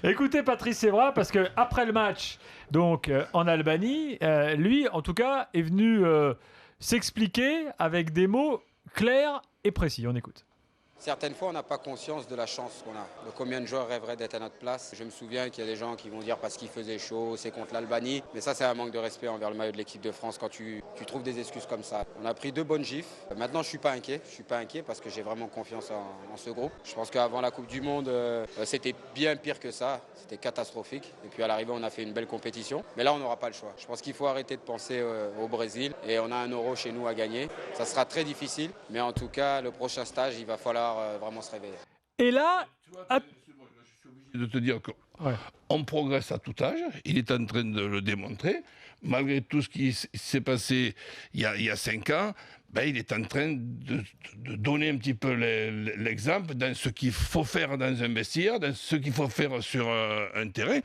Écoutez Patrice Evra, parce que après le match, donc en Albanie, lui, en tout cas, est venu s'expliquer avec des mots clairs et précis. On écoute. Certaines fois, on n'a pas conscience de la chance qu'on a, de combien de joueurs rêveraient d'être à notre place. Je me souviens qu'il y a des gens qui vont dire parce qu'il faisait chaud, c'est contre l'Albanie. Mais ça, c'est un manque de respect envers le maillot de l'équipe de France quand tu trouves des excuses comme ça. On a pris 2 bonnes gifles. Maintenant, je suis pas inquiet. Je suis pas inquiet parce que j'ai vraiment confiance en ce groupe. Je pense qu'avant la Coupe du Monde, c'était bien pire que ça. C'était catastrophique. Et puis à l'arrivée, on a fait une belle compétition. Mais là, on n'aura pas le choix. Je pense qu'il faut arrêter de penser au Brésil. Et on a un euro chez nous à gagner. Ça sera très difficile. Mais en tout cas, le prochain stage, il va falloir vraiment se réveiller. Et là, je suis obligé de te dire qu'on progresse à tout âge. Il est en train de le démontrer. Malgré tout ce qui s'est passé il y a 5 ans, il est en train de donner un petit peu l'exemple dans ce qu'il faut faire dans un vestiaire, dans ce qu'il faut faire sur un terrain.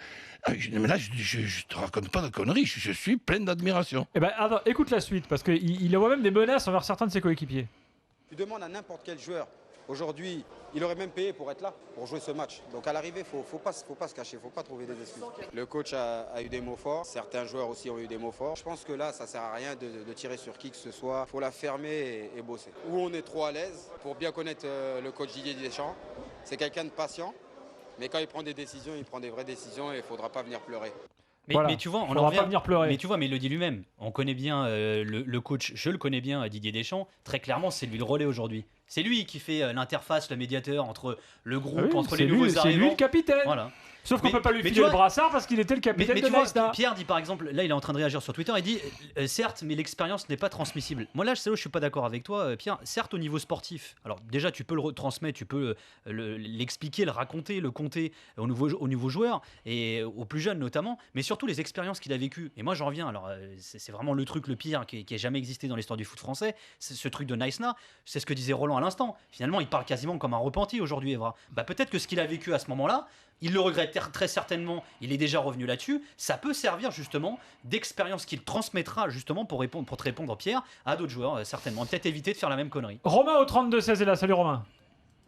Mais là, je ne te raconte pas de conneries, je suis plein d'admiration. Eh ben, écoute la suite, parce qu'il envoie même des menaces envers certains de ses coéquipiers. Tu demandes à n'importe quel joueur. Aujourd'hui, il aurait même payé pour être là, pour jouer ce match. Donc à l'arrivée, il ne faut pas se cacher, il ne faut pas trouver des excuses. Le coach a eu des mots forts, certains joueurs aussi ont eu des mots forts. Je pense que là, ça ne sert à rien de tirer sur qui que ce soit. Il faut la fermer et bosser. Où on est trop à l'aise, pour bien connaître le coach Didier Deschamps, c'est quelqu'un de patient, mais quand il prend des décisions, il prend des vraies décisions et il ne faudra pas venir pleurer. Mais tu vois, on va pas venir pleurer. Mais tu vois, mais il le dit lui-même. On connaît bien le coach, je le connais bien, Didier Deschamps. Très clairement, c'est lui le relais aujourd'hui. C'est lui qui fait l'interface, le médiateur entre le groupe, entre les nouveaux arrivants. C'est lui le capitaine. Voilà. Sauf qu'on ne peut pas lui filer le brassard parce qu'il était le capitaine de Naïsna. Pierre dit par exemple, là il est en train de réagir sur Twitter, il dit certes, mais l'expérience n'est pas transmissible. Moi là, c'est là où je suis pas d'accord avec toi, Pierre. Certes, au niveau sportif, alors déjà tu peux le retransmettre, tu peux l'expliquer, le raconter, le compter aux nouveaux joueurs et aux plus jeunes notamment, mais surtout les expériences qu'il a vécues. Et moi j'en reviens, alors c'est vraiment le truc le pire qui ait jamais existé dans l'histoire du foot français, c'est ce truc de Naïsna. C'est ce que disait Roland à l'instant. Finalement, il parle quasiment comme un repenti aujourd'hui, Evra. Peut-être que ce qu'il a vécu à ce moment-là, il le regrette très certainement, il est déjà revenu là-dessus. Ça peut servir justement d'expérience qu'il transmettra justement pour te répondre, Pierre, à d'autres joueurs, certainement. Peut-être éviter de faire la même connerie. Romain au 32-16 est là. Salut Romain.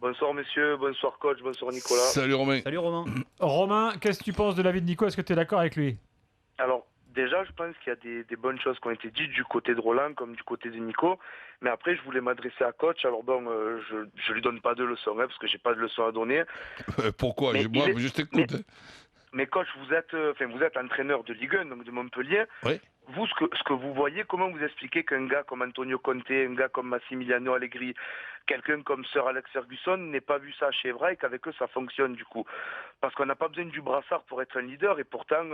Bonsoir messieurs, bonsoir coach, bonsoir Nicolas. Salut Romain. Salut Romain. Romain, qu'est-ce que tu penses de l'avis de Nico? Est-ce que tu es d'accord avec lui? Alors, déjà, je pense qu'il y a des bonnes choses qui ont été dites du côté de Roland comme du côté de Nico. Mais après, je voulais m'adresser à coach. Alors bon, je lui donne pas de leçons, parce que j'ai pas de leçons à donner. Pourquoi? Moi, je t'écoute. Mais coach, vous êtes entraîneur de Ligue 1, donc de Montpellier. Oui. Vous, ce que vous voyez, comment vous expliquez qu'un gars comme Antonio Conte, un gars comme Massimiliano Allegri, quelqu'un comme Sir Alex Ferguson n'ait pas vu ça chez Evra et qu'avec eux ça fonctionne du coup? Parce qu'on n'a pas besoin du brassard pour être un leader et pourtant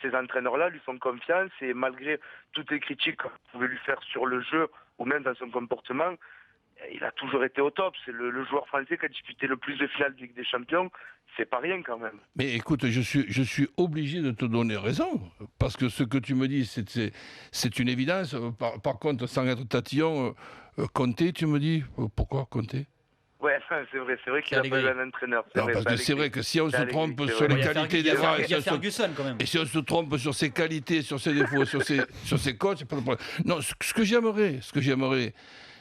ces entraîneurs-là lui font confiance et malgré toutes les critiques que vous pouvez lui faire sur le jeu ou même dans son comportement, il a toujours été au top. C'est le joueur français qui a disputé le plus de finales de Ligue des Champions. C'est pas rien quand même. Mais écoute, je suis obligé de te donner raison. Parce que ce que tu me dis, c'est une évidence. Par contre, sans être tatillon, Conte, tu me dis, pourquoi Conte? Ouais, c'est vrai qu'il a pas eu un entraîneur. Parce que c'est vrai que si on se trompe sur les qualités des fois, il y a Ferguson quand même. Et si on se trompe sur ses qualités, sur ses défauts, sur ses coachs, c'est pas le problème. Non, ce que j'aimerais,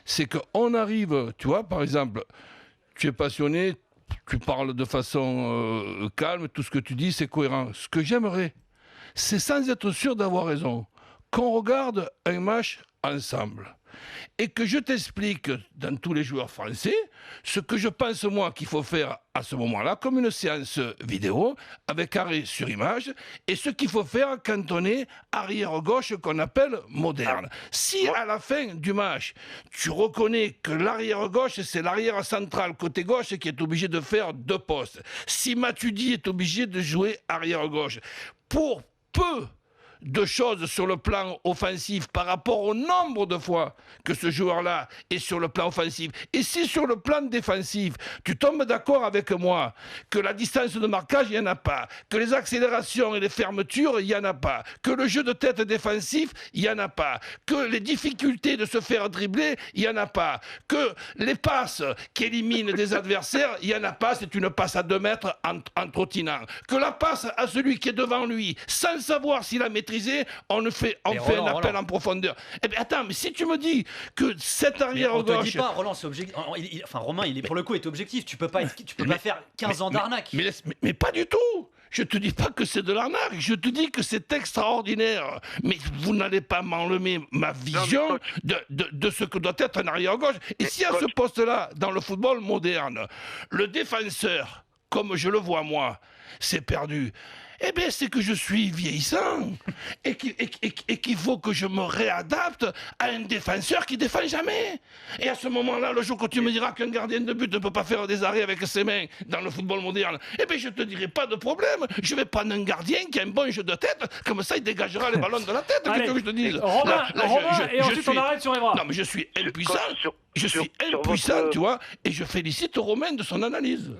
c'est qu'on arrive, tu vois, par exemple, tu es passionné, tu parles de façon calme, tout ce que tu dis, c'est cohérent. Ce que j'aimerais, c'est sans être sûr d'avoir raison, qu'on regarde un match ensemble et que je t'explique dans tous les joueurs français ce que je pense moi qu'il faut faire à ce moment-là, comme une séance vidéo avec arrêt sur image, et ce qu'il faut faire quand on est arrière-gauche qu'on appelle moderne. Si à la fin du match, tu reconnais que l'arrière-gauche, c'est l'arrière central côté gauche qui est obligé de faire 2 postes, si Matuidi est obligé de jouer arrière-gauche, pour peu de choses sur le plan offensif par rapport au nombre de fois que ce joueur-là est sur le plan offensif. Et si sur le plan défensif, tu tombes d'accord avec moi que la distance de marquage, il n'y en a pas, que les accélérations et les fermetures, il n'y en a pas, que le jeu de tête défensif, il n'y en a pas, que les difficultés de se faire dribbler, il n'y en a pas, que les passes qui éliminent des adversaires, il n'y en a pas, c'est une passe à 2 mètres en trottinant, que la passe à celui qui est devant lui, sans savoir s'il a maîtrisé maîtrisé, on fait un appel en profondeur. Eh bien, attends, mais si tu me dis que cet arrière on gauche... te dit pas, Roland, c'est objectif. Enfin, Romain, pour le coup, est objectif. Tu peux pas faire 15 ans d'arnaque. Mais pas du tout. Je te dis pas que c'est de l'arnaque, je te dis que c'est extraordinaire. Mais vous n'allez pas m'enlever ma vision de ce que doit être un arrière-gauche. Et si à ce poste-là, dans le football moderne, le défenseur, comme je le vois moi, c'est perdu, eh bien c'est que je suis vieillissant et qu'il faut que je me réadapte à un défenseur qui défend jamais. Et à ce moment-là, le jour que tu me diras qu'un gardien de but ne peut pas faire des arrêts avec ses mains dans le football moderne, eh bien je te dirai pas de problème. Je vais prendre un gardien qui a un bon jeu de tête, comme ça il dégagera les ballons de la tête. Qu'est-ce que je te dise? Romain, et ensuite on arrête sur Evra. Non mais je suis impuissant. Je suis impuissant, tu vois, et je félicite Romain de son analyse.